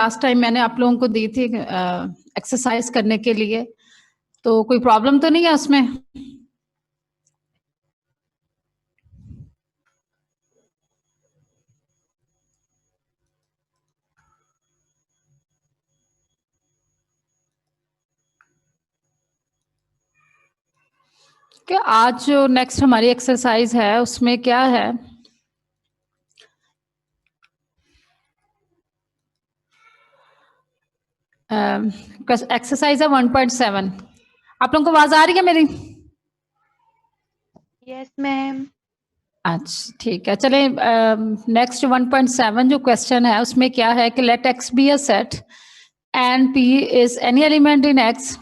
Last time मैंने आप लोगों को दी थी एक्सरसाइज करने के लिए, तो कोई प्रॉब्लम तो नहीं है उसमें? क्या आज जो नेक्स्ट हमारी एक्सरसाइज है उसमें क्या है? एक्सरसाइज है 1.7। आप लोगों को आवाज आ रही है मेरी? Yes ma'am. अच्छा ठीक है, चले नेक्स्ट 1.7 जो क्वेश्चन है उसमें क्या है कि let X be a set and P is any element in X,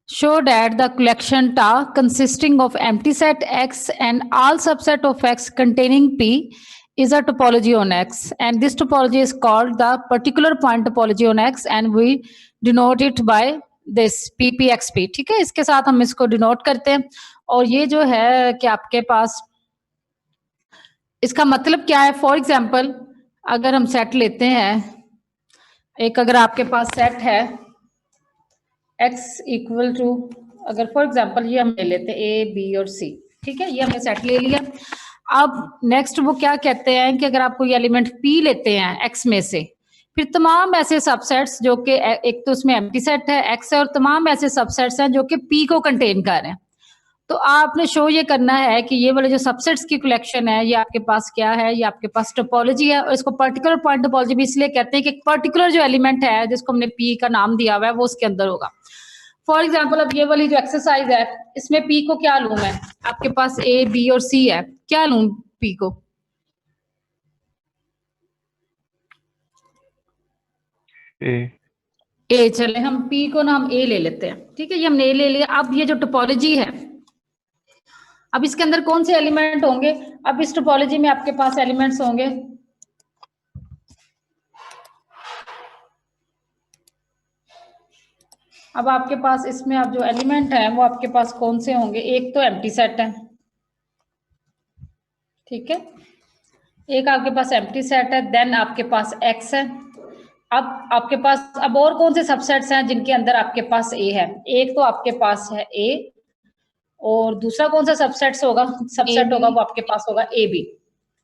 show that the collection ta consisting of empty set X and all subset of X containing P is a topology on X, and this topology is called the particular point topology on X and we denote it by this PPXP। ठीक है, इसके साथ हम इसको denote करते हैं। और ये जो है कि आपके पास इसका मतलब क्या है, फॉर एग्जाम्पल अगर हम सेट लेते हैं एक, अगर आपके पास सेट है x इक्वल टू, अगर फॉर एग्जांपल ये हम ले लेते हैं ए बी और सी, ठीक है, ये हमने सेट ले लिया। अब नेक्स्ट वो क्या कहते हैं कि अगर आप कोई एलिमेंट p लेते हैं x में से, फिर तमाम ऐसे सबसेट्स जो कि एक तो उसमें एम्प्टी सेट है x है और तमाम ऐसे सबसेट्स हैं जो कि p को कंटेन कर रहे हैं, तो आपने शो ये करना है कि ये वाले जो सबसेट्स की कलेक्शन है ये आपके पास क्या है, ये आपके पास टोपोलॉजी है। और इसको पर्टिकुलर पॉइंट टोपोलॉजी भी इसलिए कहते हैं कि पर्टिकुलर जो एलिमेंट है जिसको हमने पी का नाम दिया हुआ है वो उसके अंदर होगा। फॉर एग्जाम्पल अब ये वाली जो एक्सरसाइज है इसमें पी को क्या लूं मैं, आपके पास ए बी और सी है, क्या लूं पी को? ए चले हम पी को ना हम ए ले लेते हैं, ठीक है, ये हमने ए ले लिया। अब ये जो टोपोलॉजी है, अब इसके अंदर कौन से एलिमेंट होंगे? अब इस टोपोलॉजी में आपके पास एलिमेंट्स होंगे, अब आपके पास इसमें अब जो एलिमेंट है वो आपके पास कौन से होंगे? एक तो एम्प्टी सेट है, ठीक है, एक आपके पास एम्प्टी सेट है, देन आपके पास एक्स है। अब आपके पास अब और कौन से सबसेट्स हैं जिनके अंदर आपके पास ए है? एक तो आपके पास है ए, और दूसरा कौन सा सबसेट्स होगा, सबसेट होगा वो आपके पास होगा ए बी,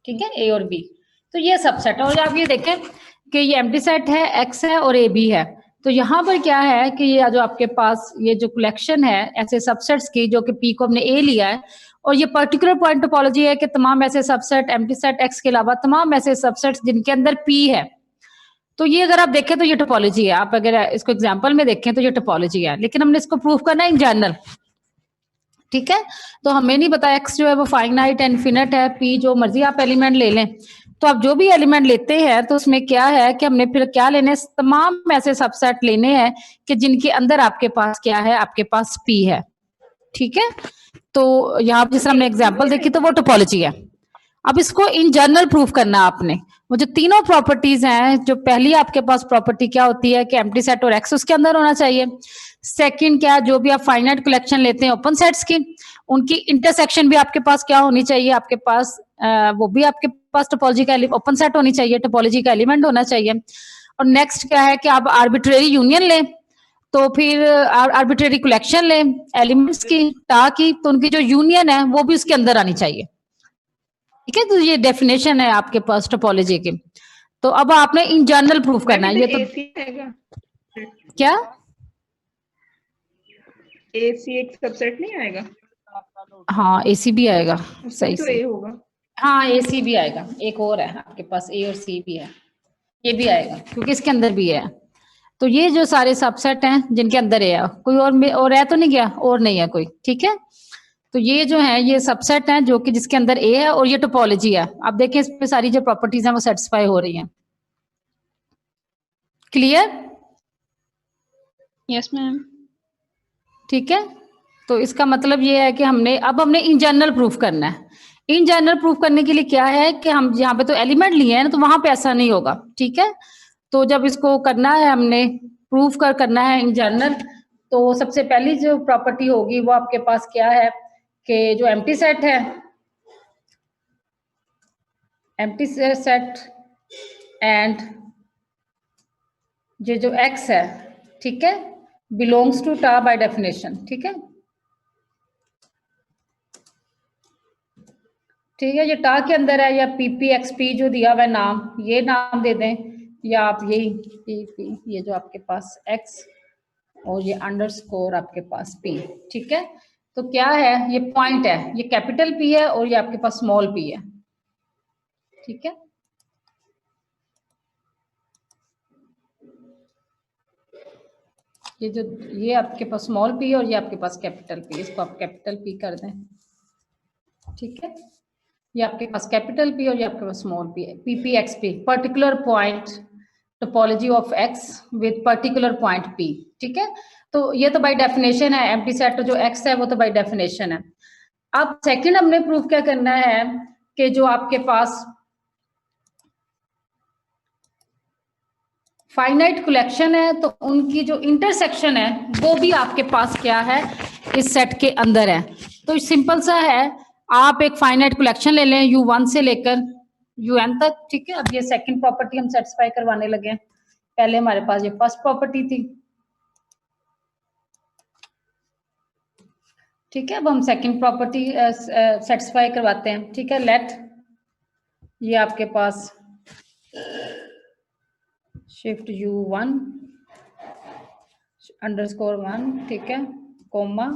ठीक है, ए और बी। तो ये सबसेट है। और आप ये देखें कि ये एम्प्टी सेट है, एक्स है और ए बी है, तो यहाँ पर क्या है कि ये जो आपके पास ये जो कलेक्शन है ऐसे सबसेट्स की जो कि पी को हमने ए लिया है, और ये पर्टिकुलर पॉइंट टोपोलॉजी है कि तमाम ऐसे सबसेट एम्प्टी सेट एक्स के अलावा तमाम ऐसे सबसेट्स जिनके अंदर पी है, तो ये अगर आप देखें तो ये टोपोलॉजी है। आप अगर इसको एग्जाम्पल में देखें तो ये टोपोलॉजी है, लेकिन हमने इसको प्रूफ करना है इन जनरल, ठीक है। तो हमें नहीं पता एक्स जो है वो फाइनाइट एंड इनफिनिट है, पी जो मर्जी आप एलिमेंट ले लें, तो आप जो भी एलिमेंट लेते हैं तो उसमें क्या है कि हमने फिर क्या लेने, तमाम ऐसे सबसेट लेने हैं कि जिनके अंदर आपके पास क्या है, आपके पास पी है, ठीक है। तो यहाँ जिस हमने एग्जाम्पल देखी तो वो टोपोलॉजी है। अब इसको इन जनरल प्रूफ करना आपने, वो जो तीनों प्रॉपर्टीज हैं, जो पहली आपके पास प्रॉपर्टी क्या होती है कि एम्प्टी सेट और एक्स उसके अंदर होना चाहिए। सेकंड क्या, जो भी आप फाइनाइट कलेक्शन लेते हैं ओपन सेट्स की, उनकी इंटरसेक्शन भी आपके पास क्या होनी चाहिए, आपके पास वो भी आपके पास टोपोलॉजी का ओपन सेट होनी चाहिए, टोपोलॉजी का एलिमेंट होना चाहिए। और नेक्स्ट क्या है कि आप आर्बिट्रेरी यूनियन लें, तो फिर आर्बिट्रेरी कलेक्शन लें एलिमेंट्स की ताकि तो उनकी जो यूनियन है वो भी उसके अंदर आनी चाहिए, ठीक है। तो ये डेफिनेशन है आपके पास टोपोलॉजी की। तो अब आपने इन जनरल प्रूफ करना है। ये तो क्या एसी एक सबसेट नहीं आएगा? हाँ एसी भी आएगा, सही तो से ए होगा। हाँ एसी भी आएगा, एक और है आपके पास ए और सी भी है, ये भी आएगा क्योंकि इसके अंदर भी है। तो ये जो सारे सबसेट हैं जिनके अंदर है, कोई और है तो नहीं गया, और नहीं है कोई, ठीक है। तो ये जो है ये सबसेट हैं जो कि जिसके अंदर ए है और ये टोपोलॉजी है। आप देखें इसमें सारी जो प्रॉपर्टीज हैं वो सेटिस्फाई हो रही हैं, क्लियर? Yes ma'am. ठीक है, तो इसका मतलब ये है कि हमने इन जनरल प्रूफ करना है। इन जनरल प्रूफ करने के लिए क्या है कि हम यहाँ पे तो एलिमेंट लिए हैं ना, तो वहां पे ऐसा नहीं होगा, ठीक है। तो जब इसको करना है हमने प्रूफ करना है इन जनरल, तो सबसे पहली जो प्रॉपर्टी होगी वो आपके पास क्या है कि जो एम्प्टी सेट है, एम्प्टी सेट एंड ये जो x है, ठीक है, belongs to tau by definition, ठीक है। ठीक है, ये टा के अंदर है, या PPXP जो दिया हुआ है नाम, ये नाम दे दें, या आप यही PP, ये जो आपके पास x और ये अंडरस्कोर आपके पास P, ठीक है। तो क्या है, ये पॉइंट है, ये कैपिटल P है और ये आपके पास स्मॉल p है, ठीक है। ये आपके पास स्मॉल p है और ये आपके पास कैपिटल P, इसको आप कैपिटल P कर दें, ठीक है। ये आपके पास कैपिटल P और ये आपके पास स्मॉल p है। PPXP, particular point topology of x with particular point P, ठीक है। तो ये तो बाय डेफिनेशन है, एम्प्टी सेट जो x है वो तो बाय डेफिनेशन है। अब सेकंड हमने प्रूफ क्या करना है कि जो आपके पास फाइनाइट कलेक्शन है तो उनकी जो इंटरसेक्शन है वो भी आपके पास क्या है, इस सेट के अंदर है। तो सिंपल सा है, आप एक फाइनाइट कलेक्शन ले लें U1 से लेकर UN तक, ठीक है। अब ये सेकंड प्रॉपर्टी हम सेटिस्फाई करवाने लगे हैं, पहले हमारे पास ये फर्स्ट प्रॉपर्टी थी, ठीक है। अब हम सेकंड प्रॉपर्टी सेटिस्फाई करवाते हैं, ठीक है। लेट ये आपके पास शिफ्ट U1 अंडरस्कोर 1, ठीक है, कोमा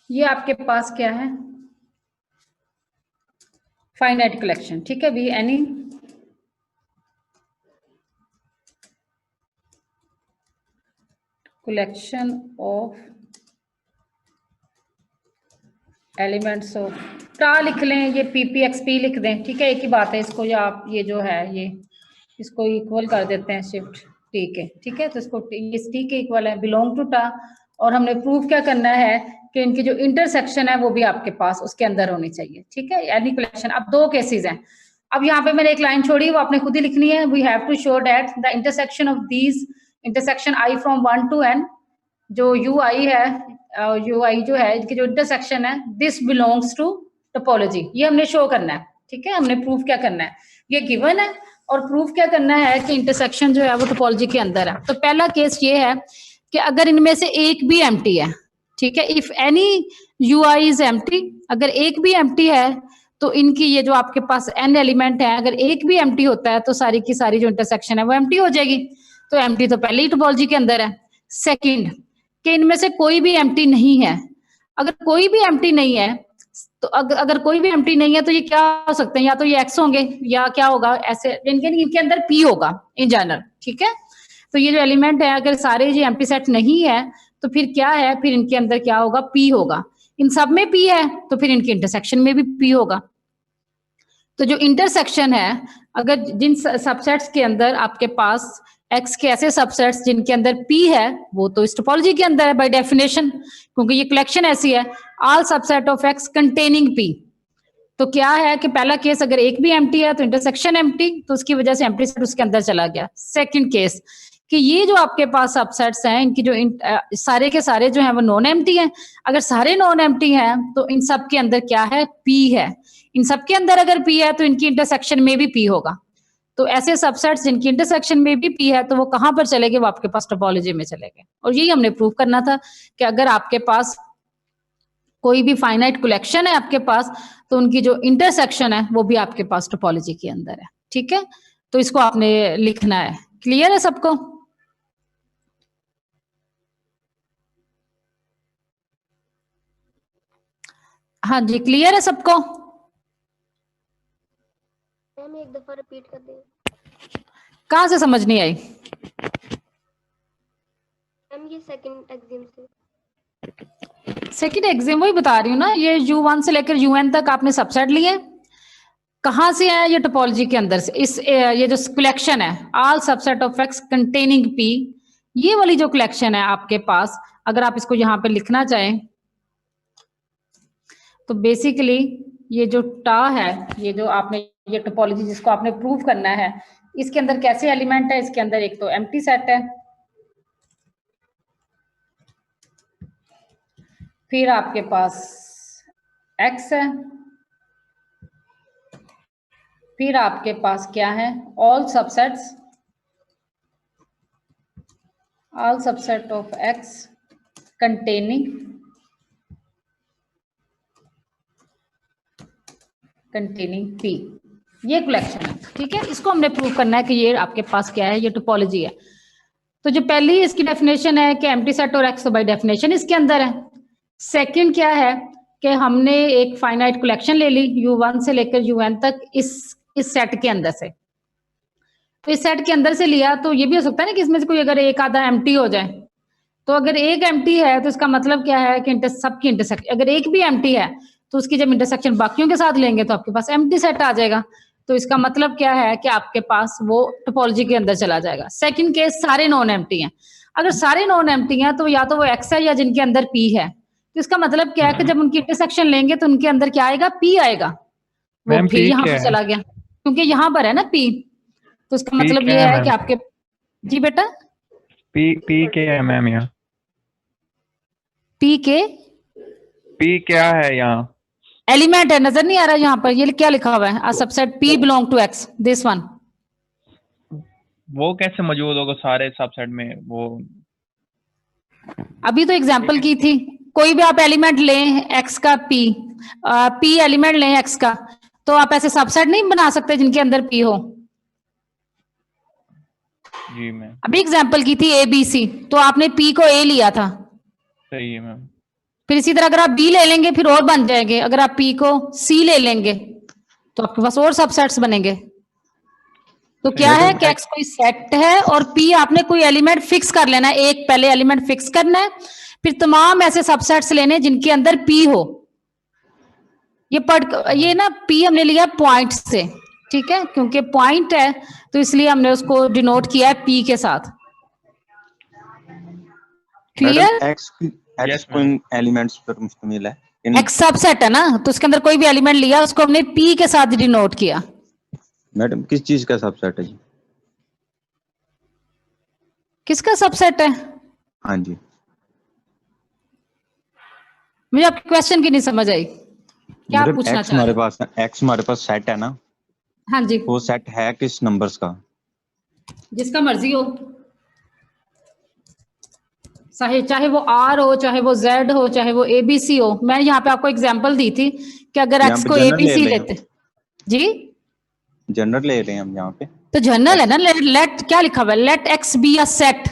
ये आपके पास क्या है, फाइनाइट कलेक्शन, ठीक है। Be any collection of elements of टा लिख लें, ये PPXP लिख दें, ठीक है, एक ही बात है। इसको या आप ये जो है ये इसको इक्वल कर देते हैं शिफ्ट T के, ठीक है। तो इसको इस T के इक्वल है, बिलोंग टू टा। और हमने प्रूफ क्या करना है कि इनकी जो इंटरसेक्शन है वो भी आपके पास उसके अंदर होनी चाहिए, ठीक है। एनी कलेक्शन, अब दो केसेस हैं। अब यहाँ पे मैंने एक लाइन छोड़ी, वो आपने खुद ही लिखनी है। We have to show that the intersection of these intersection I from 1 to N, जो UI है, UI जो है इसकी जो इंटरसेक्शन है, दिस बिलोंग्स टू टोपोलॉजी, ये हमने शो करना है, ठीक है। हमने प्रूफ क्या करना है, ये गिवन है, और प्रूफ क्या करना है कि इंटरसेक्शन जो है वो टोपोलॉजी के अंदर है। तो पहला केस ये है कि अगर इनमें से एक भी एम्प्टी है, ठीक है, if any UI is empty, अगर एक भी एम्प्टी है तो इनकी ये जो आपके पास n एलिमेंट है, अगर एक भी एम्प्टी होता है तो सारी की सारी जो इंटरसेक्शन है वो एम्प्टी हो जाएगी। तो एम्प्टी तो पहले ही टोपोलॉजी के अंदर है। सेकंड, कि इनमें से कोई भी एम्प्टी नहीं है। अगर कोई भी एम्प्टी नहीं है तो अगर कोई भी एम्प्टी नहीं है तो ये क्या हो सकते हैं, या तो ये x होंगे या क्या होगा, ऐसे इनके अंदर p होगा इन जनरल, ठीक है। तो ये जो एलिमेंट है अगर सारे ये एम्प्टी सेट नहीं है तो फिर क्या है, फिर इनके अंदर क्या होगा, p होगा। इन सब में p है तो फिर इनके इंटरसेक्शन में भी p होगा। तो जो इंटरसेक्शन है, अगर जिन सबसेट्स के अंदर आपके पास x के ऐसे सबसेट्स जिनके अंदर p है, वो तो इस टोपोलॉजी के अंदर है बाय डेफिनेशन, क्योंकि ये कलेक्शन ऐसी है, all subset of x containing p। तो क्या है कि पहला केस अगर एक भी एम्प्टी है तो इंटरसेक्शन एम्प्टी, तो उसकी वजह से एम्प्टी सेट उसके अंदर चला गया। सेकंड केस कि ये जो आपके पास सबसेट्स हैं इनकी जो सारे के सारे जो हैं वो नॉन एम्प्टी हैं। अगर सारे नॉन एम्प्टी हैं तो इन सब के अंदर क्या है, p है। इन सब के अंदर अगर p है तो इनकी इंटरसेक्शन में भी p होगा। तो ऐसे सबसेट्स जिनकी इंटरसेक्शन में भी p है तो वो कहां पर चले गए, वो आपके पास टोपोलॉजी में चले गए। और यही हमने प्रूव करना था कि अगर आपके पास कोई भी फाइनाइट कलेक्शन है आपके पास तो उनकी जो इंटरसेक्शन है वो भी आपके पास टोपोलॉजी के अंदर है, ठीक है। तो इसको आपने लिखना है। क्लियर है सबको? हाँ जी, क्लियर है सबको? मैम एक दफा रिपीट कर दें। कहाँ से समझ नहीं आई? मैम ये सेकंड एग्जाम से। सेकंड एग्जाम वही बता रही हूँ ना, ये U1 से लेकर UN तक आपने सबसेट लिए, कहाँ से है, ये टोपोलॉजी के अंदर से। इस ये जो कलेक्शन है all subset of x containing p, ये वाली जो कलेक्शन है आपके पास, अगर आप इसको यहाँ पे लिखना चाहें तो बेसिकली ये जो टा है, ये जो आपने ये टोपोलॉजी जिसको आपने प्रूव करना है, इसके अंदर कैसे एलिमेंट है, इसके अंदर एक तो एम्प्टी सेट है, फिर आपके पास x है, फिर आपके पास क्या है, all subset of x containing p, ये कलेक्शन है। ठीक है, इसको हमने प्रूव करना है कि ये आपके पास क्या है, ये टोपोलॉजी है। तो जो पहली इसकी डेफिनेशन है कि एम्प्टी सेट और x तो बाय डेफिनेशन इसके अंदर है। सेकंड क्या है कि हमने एक फाइनाइट कलेक्शन ले ली u1 से लेकर un तक इस सेट के अंदर से। तो इस सेट के अंदर से लिया तो ये भी हो सकता है ना कि इसमें से कोई अगर एक आधा एम्प्टी हो जाए, तो अगर एक एम्प्टी है तो इसका मतलब क्या है कि सबकी इंटरसेक्शन, अगर एक भी एम्प्टी है तो उसकी जब इंटरसेक्शन बाकियों के साथ लेंगे तो आपके पास एम्प्टी सेट आ जाएगा। तो इसका मतलब क्या है कि आपके पास वो टोपोलॉजी के अंदर चला जाएगा। सेकंड केस, सारे नॉन एम्प्टी हैं। अगर सारे नॉन एम्प्टी हैं तो या तो वो एक्स है या जिनके अंदर पी है। तो इसका मतलब क्या है कि जब उनकी इंटरसेक्शन लेंगे तो उनके अंदर क्या आएगा, पी आएगा। वो फिर यहाँ पे चला गया क्योंकि यहाँ पर है ना पी। तो इसका मतलब ये है कि आपके, जी बेटा, पी क्या है मैम? यहाँ पी क्या है यहाँ? एलिमेंट है, नजर नहीं आ रहा यहाँ पर, ये क्या लिखा हुआ है, a subset P belong to X, this one. वो कैसे मौजूद होगा सारे सबसेट में? वो अभी तो एग्जांपल की थी, कोई भी आप एलिमेंट लें X का P एलिमेंट लें X का, तो आप ऐसे सबसेट नहीं बना सकते जिनके अंदर P हो। जी मैम। अभी एग्जांपल की थी ABC, तो आपने P को A लिया था, सही है मैम। फिर इसी तरह अगर आप B ले लेंगे फिर और बन जाएंगे, अगर आप P को C ले लेंगे तो आपके पास और सबसेट्स बनेंगे। तो क्या है कि X कोई सेट है और P आपने कोई एलिमेंट फिक्स कर लेना है, एक पहले एलिमेंट फिक्स करना है, फिर तमाम ऐसे सबसेट्स लेने जिनके अंदर P हो। ये ना P हमने लिया पॉइंट से, ठीक है, क्योंकि पॉइंट है तो इसलिए हमने उसको डिनोट किया है P के साथ। क्लियर? X कोई एलिमेंट्स पर मुश्तमिल है, X सबसेट है ना, तो उसके अंदर कोई भी एलिमेंट लिया उसको हमने P के साथ डिनोट किया। मैडम किस चीज का सबसेट है जी? किसका सबसेट है? हाँ जी, मुझे आपके क्वेश्चन की नहीं समझ आई, क्या आप पूछना चाह रहे हैं? X हमारे पास सेट है ना। हाँ जी, वो सेट है किस नंबर्स का? जिसका मर्जी हो, चाहे वो R हो, चाहे वो Z हो, चाहे वो ABC हो। मैं यहाँ पे आपको एग्जांपल दी थी कि अगर X को ABC लेते, जी जनरल ले रहे हैं हम यहाँ पे, तो जनरल है ना, लेट क्या लिखा हुआ है, let X be a set.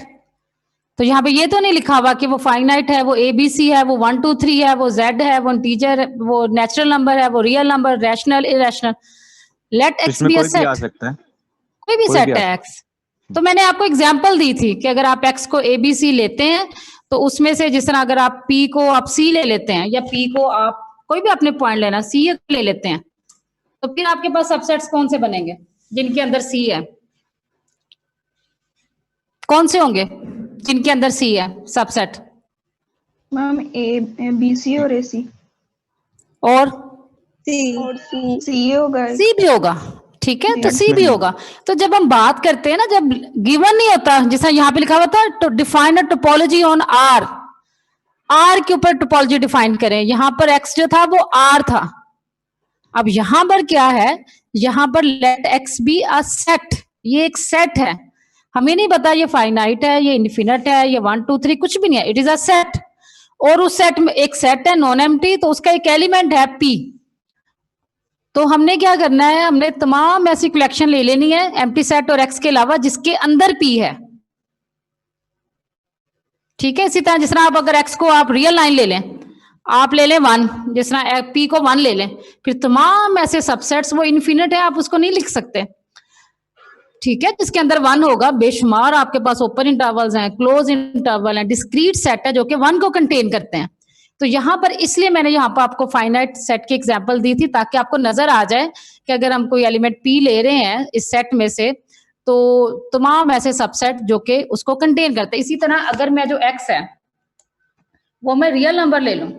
तो यहाँ पे ये तो नहीं लिखा हुआ कि वो फाइनाइट है, वो ABC है, वो 1 2 3 है, वो Z है, वो इंटीजर, वो नेचुरल नंबर है, वो real number, rational, irrational. Let X be a set, कोई भी सेट है X। तो मैंने आपको एग्जांपल दी थी कि अगर आप X को ABC लेते हैं तो उसमें से जिस तरह अगर आप P को आप C ले लेते हैं, या P को आप कोई भी अपने पॉइंट लेना C ले लेते हैं, तो फिर आपके पास सबसेट्स कौन से बनेंगे जिनके अंदर C है? कौन से होंगे जिनके अंदर C है सबसेट? मैम ABC और AC और C होगा, C भी होगा, ठीक है, तो C भी होगा। तो जब हम बात करते हैं ना, जब गिवन नहीं होता, जैसा यहाँ पे लिखा हुआ था तो define a topology on R के ऊपर टोपोलॉजी डिफाइन करें, यहाँ पर X जो था वो R था। अब यहाँ पर क्या है, यहाँ पर let X be a set, ये एक सेट है, हमें नहीं पता ये फाइनाइट है, ये इनफिनिट है, ये 1 2 3 कुछ भी नहीं है, इट इज अ सेट। और उस सेट में एक सेट है नॉन एम्प्टी, तो उसका एक एलिमेंट है P। तो हमने क्या करना है, हमने तमाम ऐसी कलेक्शन ले लेनी है एम्प्टी सेट और X के अलावा जिसके अंदर P है, ठीक है। इसी तरह जिस तरह आप अगर X को आप रियल लाइन ले लें, आप ले लें 1, जिस तरह P को 1 ले लें, फिर तमाम ऐसे सबसेट्स, वो इनफिनिट है, आप उसको नहीं लिख सकते, ठीक है। जिसके अंदर 1 होगा, बेशुमार आपके पास ओपन इंटरवल्स हैं, क्लोज इंटरवल हैं, डिस्क्रीट सेट है जो कि 1 को कंटेन करते हैं। तो यहाँ पर इसलिए मैंने यहाँ पर आपको फाइनाइट सेट की एग्जांपल दी थी, ताकि आपको नजर आ जाए कि अगर हम कोई एलिमेंट P ले रहे हैं इस सेट में से, तो तमाम ऐसे सबसेट जो कि उसको कंटेन करते हैं। इसी तरह अगर मैं जो X है वो मैं रियल नंबर ले लूं,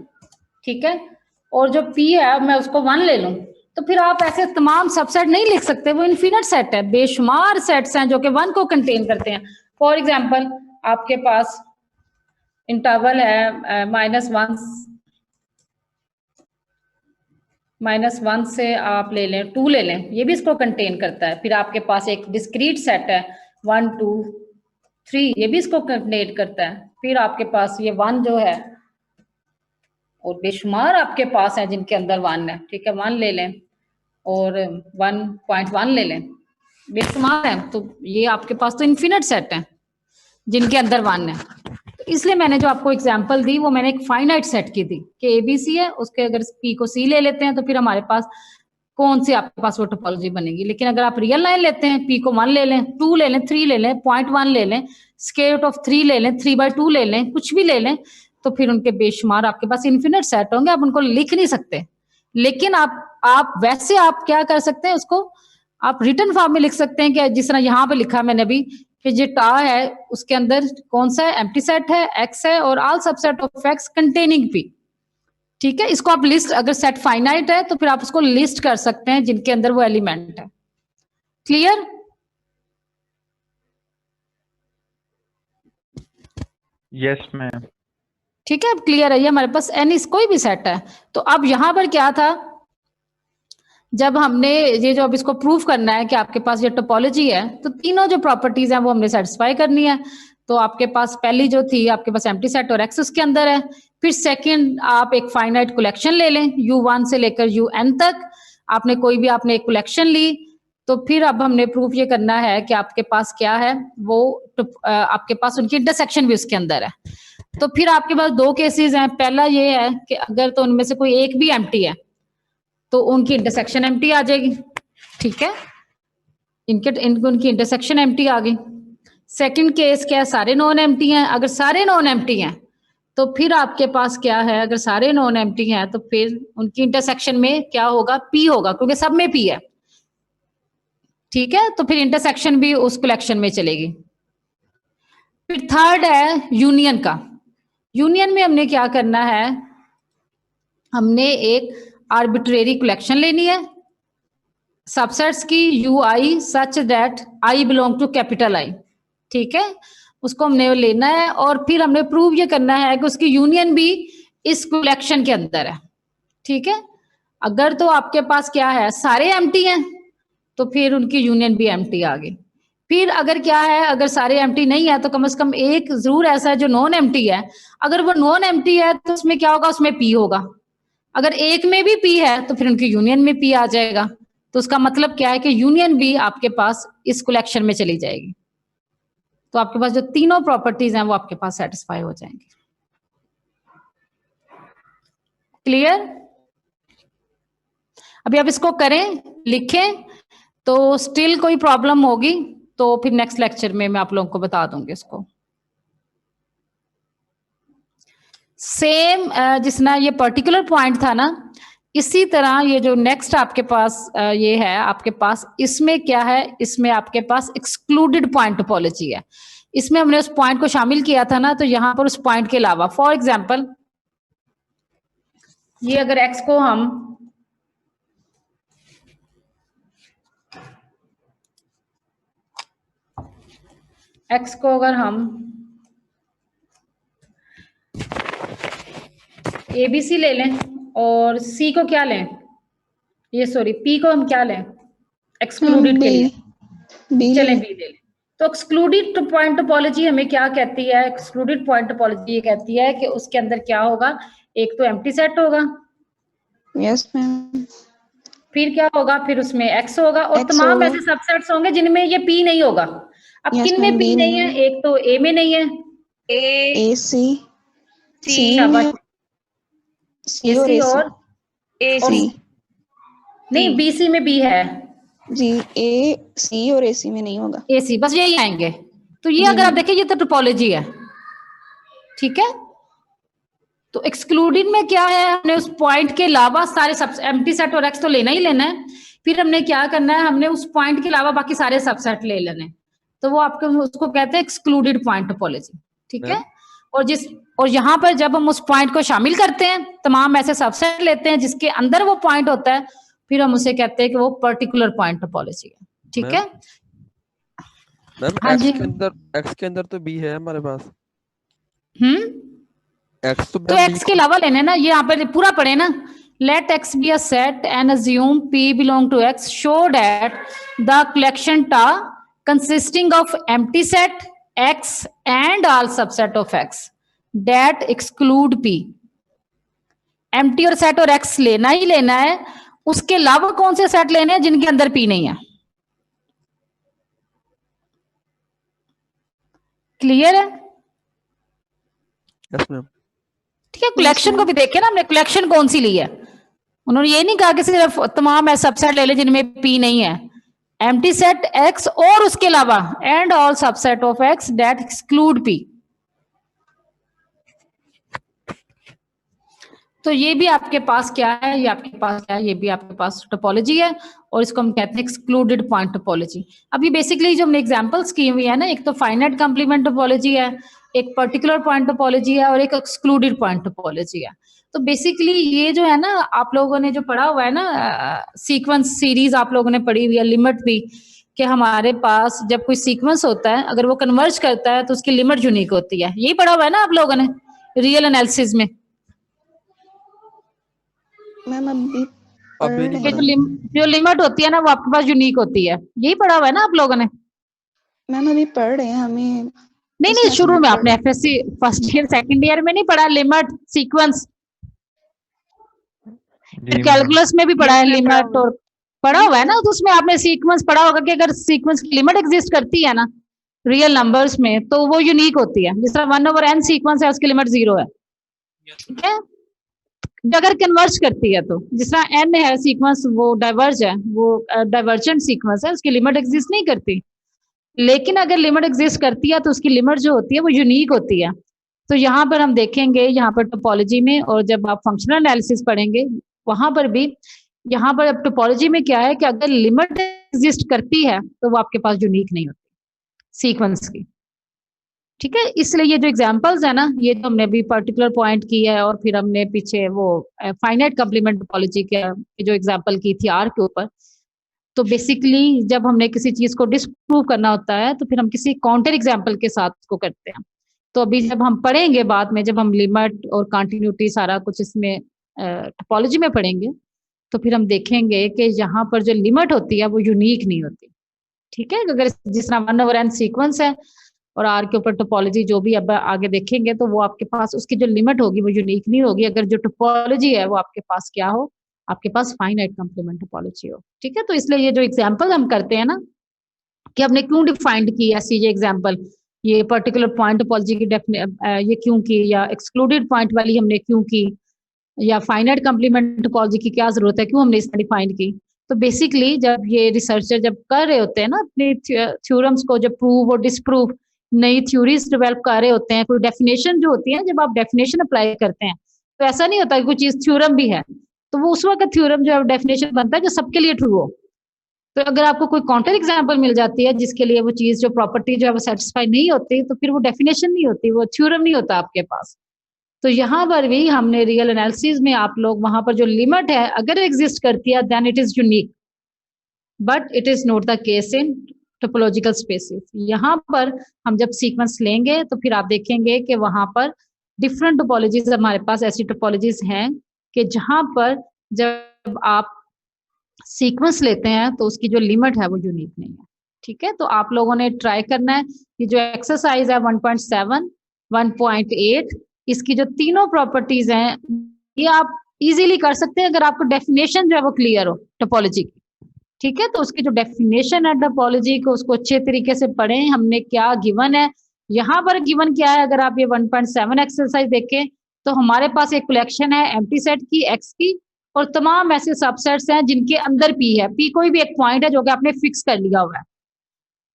ठीक है, और जो P है मैं उसको 1 ले लूं, तो फिर आप ऐसे तमाम सबसेट नहीं लिख सकते, वो इनफिनिट सेट है, बेशुमार सेट्स हैं जो कि 1 को कंटेन करते हैं। फॉर एग्जाम्पल आपके पास इंटरवल है -1 -1 से आप ले लें 2 ले लें, ये भी इसको कंटेन करता है। फिर आपके पास एक डिस्क्रीट सेट है 1 2 3, ये भी इसको कंटेन करता है। फिर आपके पास ये 1 जो है और बेशुमार आपके पास है जिनके अंदर 1 है, ठीक है। 1 ले लें और 1.1 ले लें, बेशुमार है। तो ये आपके पास तो इन्फिनिट सेट है जिनके अंदर 1 है। तो इसलिए मैंने जो आपको एग्जांपल दी वो मैंने एक फाइनाइट सेट की थी कि ABC है, उसके अगर P को C ले लेते हैं तो फिर हमारे पास कौन सी आपके पास वो टोपोलॉजी बनेगी। लेकिन अगर आप रियल लाइन लेते हैं, P को 1 ले लें, 2 ले लें, 3 ले लें, 0.1 ले लें, स्क्वायर रूट ऑफ 3 ले लें, 3/2 ले लें, कुछ भी ले लें, तो फिर उनके बेशुमार आपके पास इन्फिनिट सेट होंगे। आप उनको लिख नहीं सकते, लेकिन आप वैसे आप क्या कर सकते हैं, उसको आप रिटर्न फॉर्म में लिख सकते हैं कि जिस तरह यहाँ पे लिखा है मैंने अभी कि जो टा है उसके अंदर कौन सा है, एम्प्टी सेट है, एक्स है और all subset of x containing P, ठीक है। इसको आप लिस्ट, अगर सेट फाइनाइट है तो फिर आप उसको लिस्ट कर सकते हैं जिनके अंदर वो एलिमेंट है। क्लियर? Yes ma'am. ठीक है, अब क्लियर है। ये हमारे पास एनी कोई भी सेट है। तो अब यहां पर क्या था, जब हमने ये जो अब इसको प्रूव करना है कि आपके पास ये टोपोलॉजी है, तो तीनों जो प्रॉपर्टीज हैं वो हमने सेटिस्फाई करनी है। तो आपके पास पहली जो थी, आपके पास एम्प्टी सेट और एक्स उसके अंदर है। फिर सेकंड, आप एक फाइनाइट कलेक्शन ले लें U1 से लेकर UN तक, आपने कोई भी आपने एक कलेक्शन ली। तो फिर अब हमने प्रूफ ये करना है कि आपके पास क्या है, वो आपके पास उनकी इंटरसेक्शन भी उसके अंदर है। तो फिर आपके पास दो केसेस हैं। पहला ये है कि अगर तो उनमें से कोई एक भी एम्प्टी है तो उनकी इंटरसेक्शन एम्प्टी आ जाएगी, ठीक है। उनकी इंटरसेक्शन एम्प्टी आ गई। सेकंड केस क्या है, सारे नॉन एम्प्टी हैं। अगर सारे नॉन एम्प्टी हैं तो फिर आपके पास क्या है, अगर सारे नॉन एम्प्टी हैं तो फिर उनकी इंटरसेक्शन में क्या होगा, P होगा, क्योंकि सब में P है, ठीक है। तो फिर इंटरसेक्शन भी उस कलेक्शन में चलेगी। फिर थर्ड है यूनियन का। यूनियन में हमने क्या करना है, हमने एक आर्बिट्रेरी कलेक्शन लेनी है सबसेट्स की UI such that I belong to capital I, ठीक है। उसको हमने लेना है और फिर हमने प्रूव ये करना है कि उसकी यूनियन भी इस कलेक्शन के अंदर है, ठीक है। अगर तो आपके पास क्या है, सारे एम्प्टी हैं तो फिर उनकी यूनियन भी एम्प्टी आ गई। फिर अगर क्या है, अगर सारे एम्प्टी नहीं है तो कम से कम एक जरूर ऐसा है जो नॉन एम्प्टी है। अगर वो नॉन एम्प्टी है तो उसमें क्या होगा, उसमें P होगा। अगर एक में भी P है तो फिर उनकी यूनियन में P आ जाएगा। तो उसका मतलब क्या है कि यूनियन भी आपके पास इस कलेक्शन में चली जाएगी। तो आपके पास जो तीनों प्रॉपर्टीज हैं वो आपके पास सेटिस्फाई हो जाएंगी। क्लियर? अभी आप इसको करें, लिखें, तो स्टिल कोई प्रॉब्लम होगी तो फिर नेक्स्ट लेक्चर में मैं आप लोगों को बता दूंगी इसको। सेम जिसना ये पर्टिकुलर पॉइंट था ना, इसी तरह ये जो नेक्स्ट आपके पास ये है, आपके पास इसमें क्या है, इसमें आपके पास एक्सक्लूडेड पॉइंट टोपोलॉजी है। इसमें हमने उस पॉइंट को शामिल किया था ना, तो यहां पर उस पॉइंट के अलावा, फॉर एग्जांपल ये अगर x को हम ABC ले लें और C को क्या लें, ये सॉरी P को हम क्या लें, एक्सक्लूडेड के लिए चलें B ले लें। तो एक्सक्लूडेड पॉइंट टोपोलॉजी हमें क्या कहती है, एक्सक्लूडेड पॉइंट टोपोलॉजी ये कहती है कि उसके अंदर क्या होगा, एक तो एम्प्टी सेट होगा, यस मैम, फिर क्या होगा, फिर उसमें X होगा और तमाम ऐसे सबसेट्स होंगे जिनमें ये P नहीं होगा। अब किन में P नहीं है, एक तो A में नहीं है, A C और नहीं BC में B है जी, A C और AC में नहीं होगा, AC, बस यही आएंगे। तो ये अगर आप देखें ये तो टोपोलॉजी है, ठीक है। तो एक्सक्लूडेड में क्या है, हमने उस पॉइंट के अलावा सारे सब एम्प्टी सेट और X तो लेना ही लेना है। फिर हमने क्या करना है, हमने उस पॉइंट के अलावा बाकी सारे सबसेट ले लेने हैं। तो वो आपके उसको कहते हैं एक्सक्लूडेड पॉइंट टोपोलॉजी, ठीक है। और यहाँ पर जब हम उस पॉइंट को शामिल करते हैं, तमाम ऐसे सबसेट लेते हैं जिसके अंदर वो पॉइंट होता है, फिर हम उसे कहते हैं कि वो पर्टिकुलर पॉइंट टोपोलॉजी है, ठीक है। मैम एक्स के अंदर तो B है हमारे पास। तो X के अलावा लेने ना, ये यहाँ पर पूरा पढ़े ना, let X be a set and assume P belong to X, show that the collection ta consisting of empty set X and all subset of X that exclude P. empty और सेट और X लेना ही लेना है, उसके अलावा कौन से set लेने हैं जिनके अंदर P नहीं है? क्लियर है? Yes ma'am. ठीक है, कलेक्शन को भी देखे ना हमने, कलेक्शन कौन सी ली है? उन्होंने ये नहीं कहा कि सिर्फ तमाम ऐसे सबसेट ले ले जिनमें पी नहीं है, एम्प्टी सेट एक्स और उसके अलावा and all subset of x that exclude P. तो ये भी आपके पास क्या है, ये आपके पास क्या है, ये भी आपके पास टोपोलॉजी है और इसको हम कहते हैं एक्सक्लूडेड पॉइंट टोपोलॉजी। अभी बेसिकली जो हमने एग्जांपल्स की हुई है ना, एक तो फाइनाइट कॉम्प्लीमेंट टोपोलॉजी है, एक पर्टिकुलर पॉइंट टोपोलॉजी है और एक एक्सक्लूडेड पॉइंट टोपोलॉजी है। तो बेसिकली ये जो है ना, आप लोगों ने जो पढ़ा हुआ है ना, सीक्वेंस सीरीज आप लोगों ने पढ़ी हुई है, लिमिट भी, कि हमारे पास जब कोई सीक्वेंस होता है अगर वो कन्वर्ज करता है तो उसकी लिमिट यूनिक होती है, यही पढ़ा हुआ है ना आप लोगों ने रियल एनालिसिस में। मैम अभी अभी नहीं कि पढ़ा। जो लिमिट होती है ना वो आपके पास यूनिक होती है, यही पढ़ा हुआ है ना आप लोगों ने? मैम अभी पढ़ रहे हैं हमें। नहीं, शुरू में आपने FSc first year second year में नहीं पढ़ा लिमिट सीक्वेंस? जी कैलकुलस में भी पढ़ा है लिमिट, और पढ़ा हुआ है ना, तो उसमें आपने सीक्वेंस पढ़ा होगा कि अगर सीक्वेंस की लिमिट एग्जिस्ट करती है ना रियल नंबर्स में तो वो यूनिक होती है। जिस तरह 1/n सीक्वेंस है उसकी लिमिट 0 है, ठीक है, अगर कन्वर्ज करती है तो। जिस तरह n है सीक्वेंस, वो डाइवर्ज है, वो डाइवर्जेंट सीक्वेंस है, उसकी लिमिट एग्जिस्ट नहीं करती। लेकिन अगर लिमिट एग्जिस्ट करती है तो उसकी लिमिट जो होती है वो यूनिक होती है। तो यहाँ पर हम देखेंगे, यहाँ पर टोपोलॉजी में, और जब आप फंक्शनल एनालिसिस पढ़ेंगे वहां पर भी, यहाँ पर अब टोपोलॉजी में क्या है कि अगर लिमिट एग्जिस्ट करती है तो वो आपके पास यूनिक नहीं होती सीक्वेंस की, ठीक है। इसलिए ये जो एग्जांपल्स है ना, ये तो हमने अभी पर्टिकुलर पॉइंट की है, और फिर हमने पीछे वो फाइनाइट कॉम्प्लीमेंट टोपोलॉजी के जो एग्जांपल की थी आर के ऊपर। तो बेसिकली जब हमने किसी चीज को डिस्प्रूव करना होता है तो फिर हम किसी काउंटर एग्जांपल के साथ उसको करते हैं। तो अभी जब हम पढ़ेंगे बाद में, जब हम लिमिट और कंटिन्यूटी सारा कुछ इसमें टोपोलॉजी में पढ़ेंगे, तो फिर हम देखेंगे कि यहाँ पर जो लिमिट होती है वो यूनिक नहीं होती, ठीक है। अगर जिस तरह 1/n सीक्वेंस है और आर के ऊपर टोपोलॉजी जो भी अब आगे देखेंगे, तो वो आपके पास उसकी जो लिमिट होगी वो यूनिक नहीं होगी अगर जो टोपोलॉजी है वो आपके पास क्या हो, आपके पास फाइनाइट कॉम्प्लीमेंट टोपोलॉजी हो, ठीक है। तो इसलिए ये जो एग्जांपल हम करते हैं ना, कि हमने क्यों डिफाइंड की ऐसी ये एग्जांपल, ये पर्टिकुलर पॉइंट टोपोलॉजी की ये क्यों की, या एक्सक्लूडेड पॉइंट वाली हमने क्यों की, या फाइनाइट कॉम्प्लीमेंट टोपोलॉजी की क्या जरूरत है, क्यों हमने इसमें डिफाइंड की। तो बेसिकली जब ये रिसर्चर जब कर रहे होते हैं ना अपने थ्योरम्स को जब प्रूव और डिसप्रूव, नई थ्योरीज डेवलप कर रहे होते हैं, कोई डेफिनेशन जो होती है, जब आप डेफिनेशन अप्लाई करते हैं तो ऐसा नहीं होता कि कोई चीज थ्योरम भी है तो वो उस वक्त थ्योरम जो डेफिनेशन बनता है जो सबके लिए ट्रू हो। तो अगर आपको कोई काउंटर एग्जांपल मिल जाती है जिसके लिए वो चीज जो प्रॉपर्टी जो है वो सेटिस्फाई नहीं होती, तो फिर वो डेफिनेशन नहीं होती, वो थ्योरम नहीं होता आपके पास। तो यहाँ पर भी हमने रियल एनालिसिस में आप लोग वहां पर जो लिमिट है अगर एग्जिस्ट करती है then it is unique, but it is not the case in topological spaces. यहाँ पर हम जब सीक्वेंस लेंगे तो फिर आप देखेंगे कि वहां पर डिफरेंट टोपोलॉजीज, हमारे पास ऐसी टोपोलॉजीज हैं कि जहां पर जब आप सीक्वेंस लेते हैं तो उसकी जो लिमिट है वो यूनिक नहीं है, ठीक है। तो आप लोगों ने ट्राई करना है, ये जो एक्सरसाइज है 1.7, 1.8, इसकी जो तीनों प्रॉपर्टीज हैं ये आप इजीली कर सकते हैं अगर आपको डेफिनेशन जो है वो क्लियर हो टोपोलॉजी की, ठीक है। तो उसकी जो डेफिनेशन है टोपोलॉजी को, उसको अच्छे तरीके से पढ़ें, हमने क्या गिवन है, यहाँ पर गिवन क्या है। अगर आप ये 1.7 एक्सरसाइज देखें तो हमारे पास एक कलेक्शन है एम्प्टी सेट की एक्स की, और तमाम ऐसे सबसेट्स हैं जिनके अंदर पी है, पी कोई भी एक पॉइंट है जो कि आपने फिक्स कर लिया हुआ है।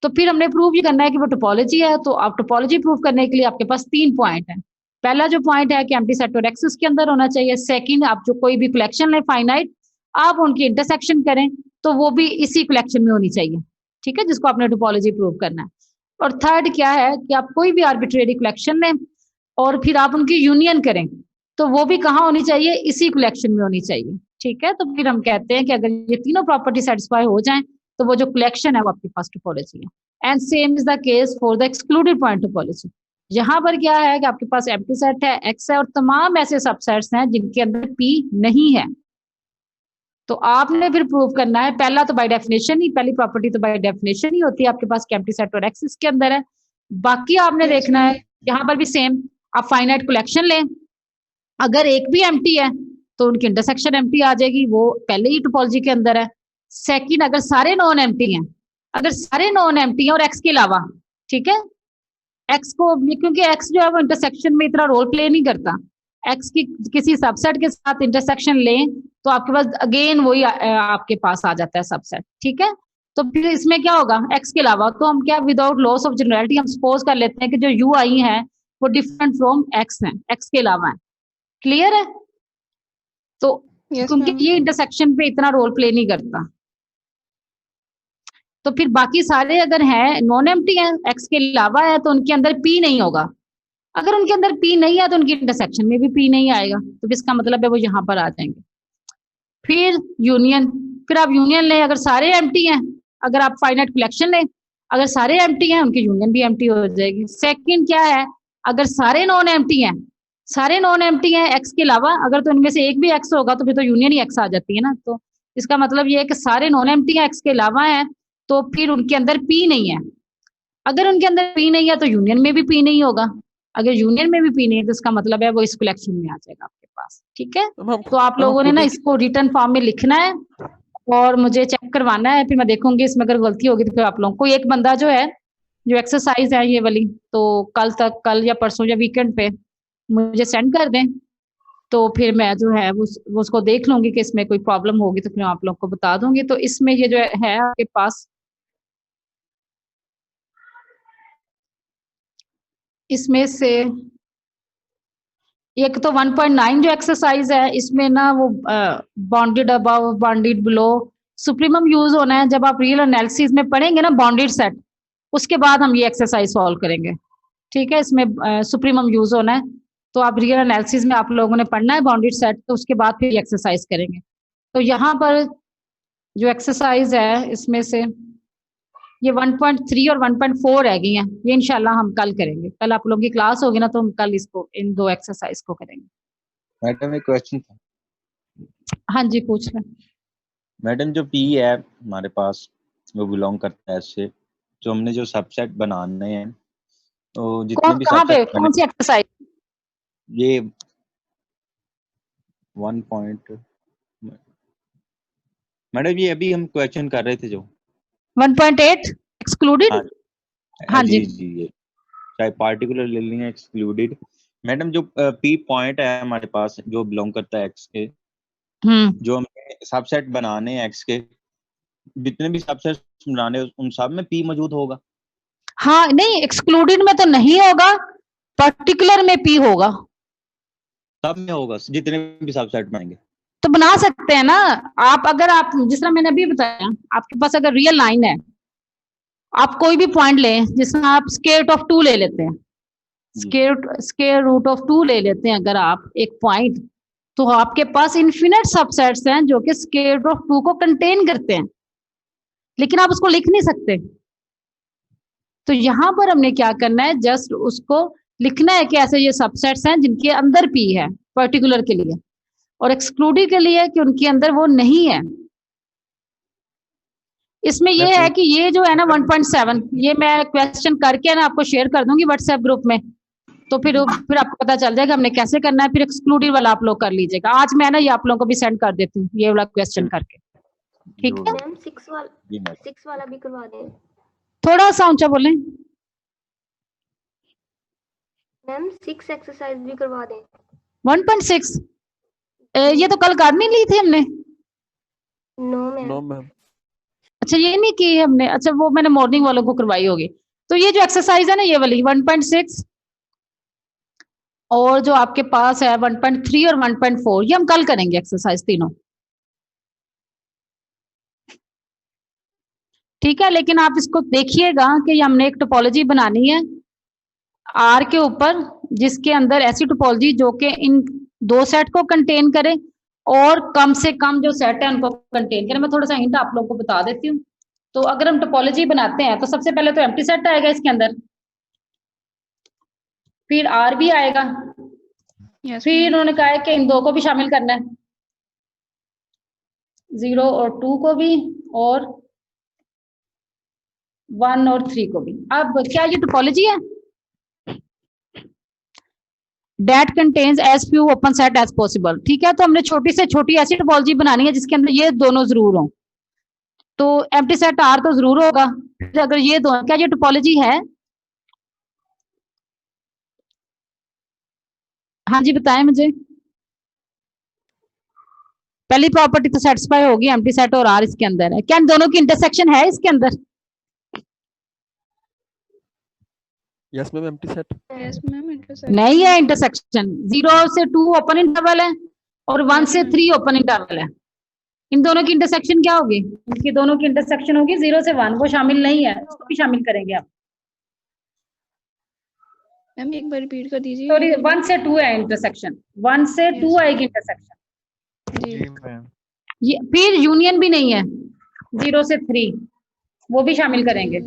तो फिर हमने प्रूव ये करना है कि वो टोपोलॉजी है। तो आप टोपोलॉजी प्रूव करने के लिए आपके पास 3 पॉइंट है। पहला जो पॉइंट है कि एम्प्टी सेट और एक्स के अंदर होना चाहिए। सेकंड, आप जो कोई भी कलेक्शन है फाइनाइट, आप उनकी इंटरसेक्शन करें तो वो भी इसी कलेक्शन में होनी चाहिए, ठीक है, जिसको आपने टोपोलॉजी प्रूव करना है। और थर्ड क्या है कि आप कोई भी आर्बिट्रेरी कलेक्शन लें और फिर आप उनकी यूनियन करें तो वो भी कहाँ होनी चाहिए, इसी कलेक्शन में होनी चाहिए, ठीक है। तो फिर हम कहते हैं कि अगर ये तीनों प्रॉपर्टी सेटिस्फाई हो जाएं तो वो जो कलेक्शन है वो आपके पास टोपोलॉजी है। And same is the case for the excluded point topology. यहाँ पर क्या है कि आपके पास एम्प्टी सेट है, एक्स है, और तमाम ऐसे सबसेट्स हैं जिनके अंदर पी नहीं है, तो आपने फिर प्रूव करना है, पहला तो बाय डेफिनेशन ही, पहली प्रॉपर्टी तो बाय डेफिनेशन ही होती है आपके पास कि एम्प्टी सेट और एक्स इसके अंदर है। बाकी आपने देखना है यहाँ पर भी सेम, आप फाइनाइट कलेक्शन लें, अगर एक भी एम्प्टी है तो उनकी इंटरसेक्शन एम्प्टी आ जाएगी, वो पहले ही टोपोलॉजी के अंदर है। सेकंड, अगर सारे नॉन एम्प्टी हैं, अगर सारे नॉन एम्प्टी हैं और एक्स के अलावा, ठीक है, एक्स को, क्योंकि एक्स जो है वो इंटरसेक्शन में इतना रोल प्ले नहीं करता, एक्स की किसी सबसेट के साथ इंटरसेक्शन लें तो आपके पास अगेन वही आपके पास आ जाता है सबसेट, ठीक है। तो फिर इसमें क्या होगा, एक्स के अलावा, तो हम क्या विदाउट लॉस ऑफ जनरलिटी हम सपोज कर लेते हैं कि जो यू आई है वो डिफरेंट फ्रॉम एक्स है, एक्स के अलावा है। क्लियर है? तो यस क्योंकि मैम। ये इंटरसेक्शन पे इतना रोल प्ले नहीं करता, तो फिर बाकी सारे अगर हैं नॉन एम्प्टी हैं, एक्स के अलावा है, तो उनके अंदर पी नहीं होगा। अगर उनके अंदर पी नहीं है तो उनकी इंटरसेक्शन में भी पी नहीं आएगा, तो इसका मतलब है वो यहाँ पर आ जाएंगे। फिर यूनियन, फिर आप यूनियन लें, अगर सारे एम्प्टी हैं, अगर आप फाइनाइट कलेक्शन लें, अगर सारे एम्प्टी हैं उनकी यूनियन भी एम्प्टी हो जाएगी। सेकंड क्या है, अगर सारे नॉन एम्प्टी हैं, सारे नॉन एम्प्टी हैं एक्स के अलावा, अगर तो इनमें से एक भी एक्स होगा तो फिर तो यूनियन ही एक्स आ जाती है ना। तो इसका मतलब ये है कि सारे नॉन एम्प्टी हैं एक्स के अलावा हैं, तो फिर उनके अंदर पी नहीं है। अगर उनके अंदर पी नहीं है तो यूनियन में भी पी नहीं होगा, अगर यूनियन में भी पी नहीं है तो इसका मतलब है वो इस कलेक्शन में आ जाएगा आपके पास, ठीक है। तो आप लोगों ने ना इसको रिटर्न फॉर्म में लिखना है और मुझे चेक करवाना है, फिर मैं देखूंगी इसमें अगर गलती होगी तो फिर आप लोगों को एक बंदा जो है, जो एक्सरसाइज है ये वाली, तो कल तक, कल या परसों या वीकेंड पे मुझे सेंड कर दें, तो फिर मैं जो है वो उसको देख लूंगी कि इसमें कोई प्रॉब्लम होगी तो फिर आप लोग को बता दूंगी। तो इसमें ये जो है आपके पास, इसमें से एक तो 1.9 जो एक्सरसाइज है, इसमें ना वो bounded above bounded below supremum use होना है। जब आप रियल एनालिसिस में पढ़ेंगे ना बाउंडेड सेट, उसके बाद हम ये एक्सरसाइज सॉल्व करेंगे, ठीक है। इसमें सुप्रीमम यूज होना है, तो आप रियल एनालिसिस में आप लोगों ने पढ़ना है बाउंडेड सेट, तो उसके बाद फिर एक्सरसाइज करेंगे। तो यहाँ पर जो एक्सरसाइज है इसमें से ये 1.3 और 1.4 रह गई हैं, ये इंशाल्लाह हम कल करेंगे। कल आप लोगों की क्लास होगी ना, तो हम कल इसको, इन दो एक्सरसाइज को करेंगे। मैडम एक क्वेश्चन था। हाँ जी, पूछ लें। मैडम जो पी है हमारे पास, वो बिलोंग करता है इससे, जो हमने जो सबसेट बनाने हैं, तो जितने भी कहाँ पे, सबसेट बने, कौन सी एक्सरसाइज? ये 1 पॉइंट, मैडम ये अभी हम क्वेश्चन कर रहे थे जो 1.8 एक्सक्लूडेड। हाँ हाँ जी, जी ये चाहे पार्टिकुलर ले लेंगे एक्सक्लूडेड। मैडम जो पी पॉइंट है हमारे पास जो बिलोंग करता है एक्स के, जो हमें सबसेट बनाने हैं एक्स के, जितने भी सबसेट बनाने हैं उन सब में पी मौजूद होगा? हाँ, नहीं एक्सक्लूडेड में तो नहीं होगा, पर्टिकुलर में पी होगा। सब में होगा जितने भी सबसेट बनेंगे? तो बना सकते हैं ना आप, अगर आप जिस तरह मैंने अभी बताया, आपके पास अगर रियल लाइन है, आप कोई भी पॉइंट लें, जिसमें आप स्क्वायर रूट ऑफ 2 ले लेते हैं, स्क्वायर रूट ऑफ 2 ले लेते हैं अगर आप एक पॉइंट, तो आपके पास इन्फिनिट सबसेट्स हैं जो कि स्क्वायर रूट ऑफ 2 को कंटेन करते हैं, लेकिन आप उसको लिख नहीं सकते। तो यहां पर हमने क्या करना है, जस्ट उसको लिखना है कि ऐसे ये सबसेट्स हैं जिनके अंदर पी है पर्टिकुलर के लिए, और एक्सक्लूडेड के लिए कि उनके अंदर वो नहीं है। इसमें ये है कि ये जो है ना 1.7, ये मैं क्वेश्चन करके ना आपको शेयर कर दूंगी व्हाट्सएप ग्रुप में, तो फिर आपको पता चल जाएगा हमने कैसे करना है। फिर एक्सक्लूडेड वाला आप लोग कर लीजिएगा। आज मैं ना ये आप लोगों को भी सेंड कर देती हूँ ये वाला क्वेश्चन करके, ठीक है। मैम 6 वाला भी करवा दें। थोड़ा सा ऊंचा बोलें। मैम 6 एक्सरसाइज भी करवा दें। 1.6 ये तो कल कर नहीं ली थी हमने। No ma'am. No ma'am. अच्छा, ये नहीं की हमने, अच्छा वो मैंने मॉर्निंग वालों को करवाई होगी। तो ये जो एक्सरसाइज है ना ये वाली 1.6 और जो आपके पास है 1.3 और 1.4, ये हम कल करेंगे एक्सरसाइज तीनों, ठीक है। लेकिन आप इसको देखिएगा कि हमने एक टोपोलॉजी बनानी है आर के ऊपर, जिसके अंदर ऐसी टोपोलॉजी जो कि इन दो सेट को कंटेन करे और कम से कम जो सेट है उनको कंटेन करे। मैं थोड़ा सा हिंट आप लोगों को बता देती हूँ। तो अगर हम टोपोलॉजी बनाते हैं तो सबसे पहले तो एम्प्टी सेट आएगा इसके अंदर, फिर आर भी आएगा, यस फिर उन्होंने कहा है कि इन दो को भी शामिल करना है, 0 और 2 को भी, और 1 और 3 को भी। अब क्या ये टोपोलॉजी है? That contains as few open set as possible। ठीक है, तो हमने छोटी से छोटी ऐसी टोपोलॉजी बनानी है जिसके अंदर ये दोनों जरूर हो। तो एम्प्टी सेट आर तो जरूर होगा। अगर ये दोनों, क्या ये टोपोलॉजी है? हाँ जी बताएं मुझे। पहली प्रॉपर्टी तो सेटिस्फाई होगी, एम्प्टी सेट और आर इसके अंदर है। क्या इन दोनों की इंटरसेक्शन है इसके अंदर? Yes ma'am, empty set. Yes ma'am, intersection नहीं है इंटरसेक्शन। 0 से 2 ओपन इंटरवल है और 1 से 3 ओपन इंटरवल है। इन दोनों की इंटरसेक्शन क्या होगी? इनकी दोनों की इंटरसेक्शन होगी 0 से 1। वो शामिल नहीं है, उसको भी शामिल करेंगे आप। मैम एक बार रिपीट कर दीजिए। सॉरी, 1 से 2 है इंटरसेक्शन, 1 से 2 आएगी इंटरसेक्शन। जी मैम। ये फिर यूनियन भी नहीं है 0 से 3, वो भी शामिल करेंगे।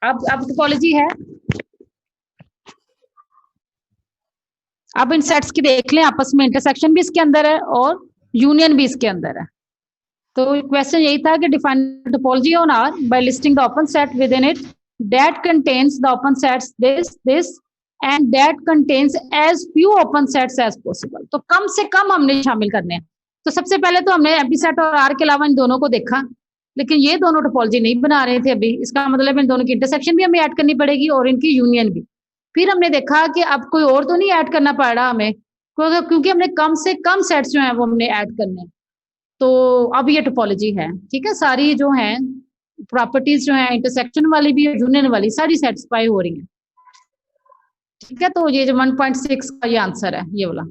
अब टोपोलॉजी है। अब इन सेट्स की देख लें, आपस में इंटरसेक्शन भी इसके अंदर है और यूनियन भी इसके अंदर है। तो क्वेश्चन यही था कि define topology on R by listing the open set within it that contains the open sets this and that contains as few open sets as possible. तो कम से कम हमने शामिल करने हैं। तो सबसे पहले तो हमने एम्प्टी सेट और आर के अलावा इन दोनों को देखा, लेकिन ये दोनों टोपोलॉजी नहीं बना रहे थे अभी। इसका मतलब इन दोनों की इंटरसेक्शन भी हमें ऐड करनी पड़ेगी और इनकी यूनियन भी। फिर हमने देखा कि अब कोई और तो नहीं ऐड करना पड़ रहा हमें, क्योंकि हमने कम से कम सेट्स जो हैं वो हमने ऐड करने हैं। तो अब ये टोपोलॉजी है। ठीक है, सारी जो है प्रॉपर्टीज जो है इंटरसेक्शन वाली भी यूनियन वाली सारी सेटिस्फाई हो रही हैं। ठीक है, तो ये जो 1.6 का ये आंसर है, ये वाला।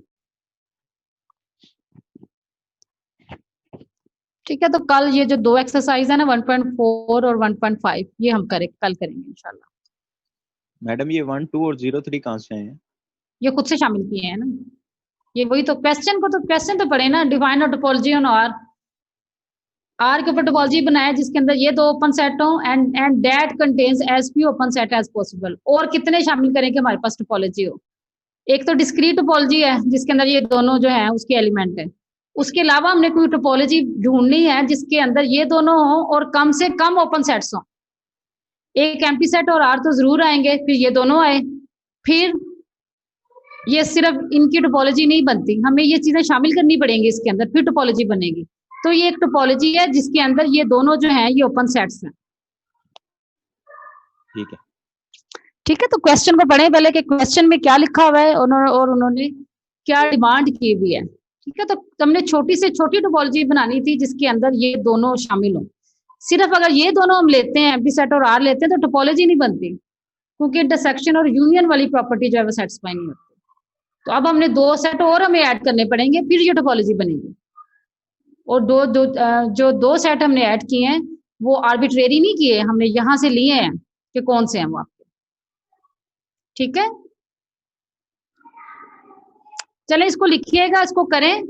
ठीक है, तो कल ये जो 2 एक्सरसाइज है ना 1.4 और 1.5 ये हम कल करेंगे इंशाल्लाह। मैडम ये 1, 2 और 0, 3 कहाँ से आए हैं? ये खुद से शामिल किए हैं ना, ये वही तो क्वेश्चन तो पढ़े ना। Define a topology on R के ऊपर टोपोलॉजी बनाया जिसके अंदर ये 2 ओपन सेट हो and that contains as few open set as possible. और कितने शामिल करें कि हमारे पास टोपोलॉजी हो? एक तो डिस्क्रीट टोपोलॉजी है जिसके अंदर ये दोनों जो है उसके एलिमेंट है। उसके अलावा हमने कोई टोपोलॉजी ढूंढनी है जिसके अंदर ये दोनों हो और कम से कम ओपन सेट्स हो। एक एम्प्टी सेट और आर तो जरूर आएंगे, फिर ये दोनों आए, फिर ये सिर्फ इनकी टोपोलॉजी नहीं बनती, हमें ये चीजें शामिल करनी पड़ेंगी इसके अंदर, फिर टोपोलॉजी बनेगी। तो ये एक टोपोलॉजी है जिसके अंदर ये दोनों जो हैं ये ओपन सेट्स हैं। ठीक है, ठीक है, तो क्वेश्चन को पढ़ें पहले कि क्वेश्चन में क्या लिखा हुआ है और उन्होंने क्या डिमांड की हुई है। ठीक है, तो हमने छोटी से छोटी टोपोलॉजी बनानी थी जिसके अंदर ये दोनों शामिल हो। सिर्फ अगर ये दोनों हम लेते हैं, एम्प्टी सेट और आर लेते हैं, तो टोपोलॉजी नहीं बनती, क्योंकि इंटरसेक्शन और यूनियन वाली प्रॉपर्टी जो है वो सेटिस्फाई नहीं होती। तो अब हमने 2 सेट और हमें ऐड करने पड़ेंगे, फिर ये टोपोलॉजी बनेगी। और जो 2 सेट हमने ऐड किए हैं वो आर्बिट्रेरी नहीं किए, हमने यहां से लिए हैं कि कौन से हैं वो आपके। ठीक है, चलें इसको लिखिएगा, इसको करें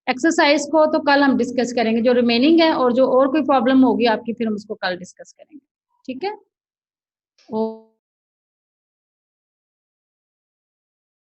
एक्सरसाइज को, तो कल हम डिस्कस करेंगे जो रिमेनिंग है, और जो और कोई प्रॉब्लम होगी आपकी फिर हम उसको कल डिस्कस करेंगे। ठीक है।